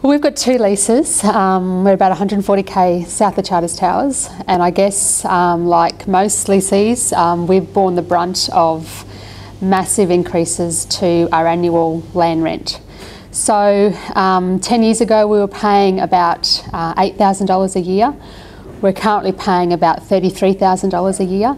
Well, we've got two leases. We're about 140k south of Charters Towers, and I guess like most lessees, we've borne the brunt of massive increases to our annual land rent. So 10 years ago we were paying about $8,000 a year. We're currently paying about $33,000 a year.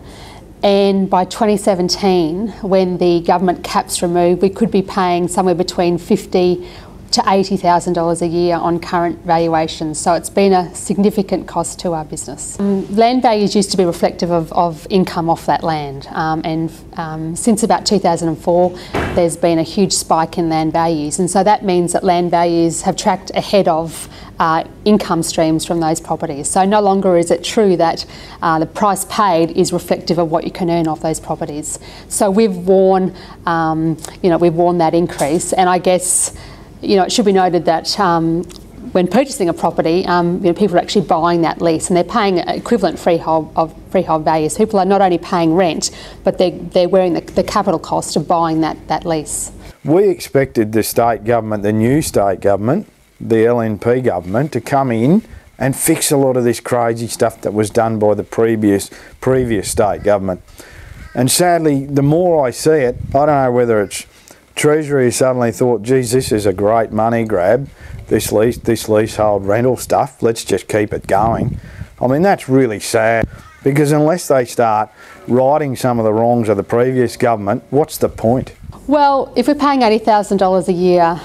And by 2017, when the government caps removed, we could be paying somewhere between $50,000 to $80,000 a year on current valuations. So it's been a significant cost to our business. Land values used to be reflective of income off that land, and since about 2004 there's been a huge spike in land values, and so that means that land values have tracked ahead of income streams from those properties. So no longer is it true that the price paid is reflective of what you can earn off those properties. So we've worn that increase, and I guess it should be noted that when purchasing a property, people are actually buying that lease and they're paying equivalent freehold values. People are not only paying rent, but they're wearing the capital cost of buying that lease. We expected the state government, the new state government, the LNP government, to come in and fix a lot of this crazy stuff that was done by the previous state government. And sadly, the more I see it, I don't know whether it's Treasury suddenly thought, geez, this is a great money grab, this leasehold rental stuff, let's just keep it going. I mean, that's really sad, because unless they start righting some of the wrongs of the previous government, what's the point? Well, if we're paying $80,000 a year,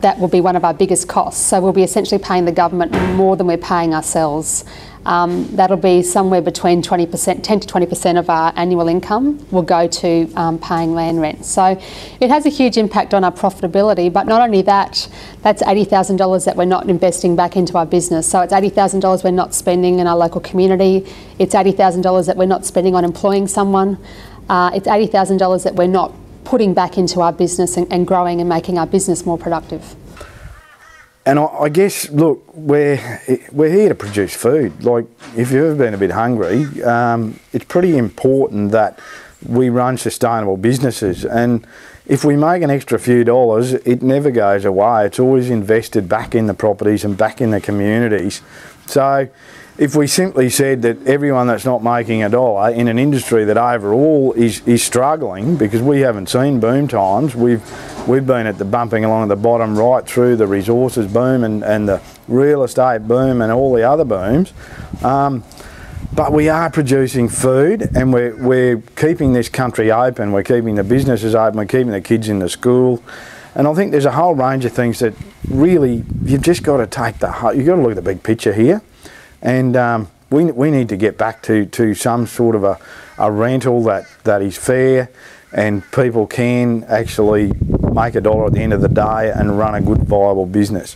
that will be one of our biggest costs. So we'll be essentially paying the government more than we're paying ourselves. That'll be somewhere between 10 to 20% of our annual income will go to paying land rent. So it has a huge impact on our profitability, but not only that, that's $80,000 that we're not investing back into our business. So it's $80,000 we're not spending in our local community. It's $80,000 that we're not spending on employing someone. It's $80,000 that we're not putting back into our business and growing and making our business more productive. And I guess, look, we're here to produce food. Like, if you've ever been a bit hungry, it's pretty important that we run sustainable businesses. And if we make an extra few dollars, it never goes away. It's always invested back in the properties and back in the communities. So if we simply said that everyone that's not making a dollar in an industry that overall is struggling, because we haven't seen boom times, we've been at the bumping along at the bottom right through the resources boom and the real estate boom and all the other booms, but we are producing food, and we're keeping this country open, we're keeping the businesses open, we're keeping the kids in the school. And I think there's a whole range of things that really you've just got to you've got to look at the big picture here. And we need to get back to some sort of a rental that is fair, and people can actually make a dollar at the end of the day and run a good viable business.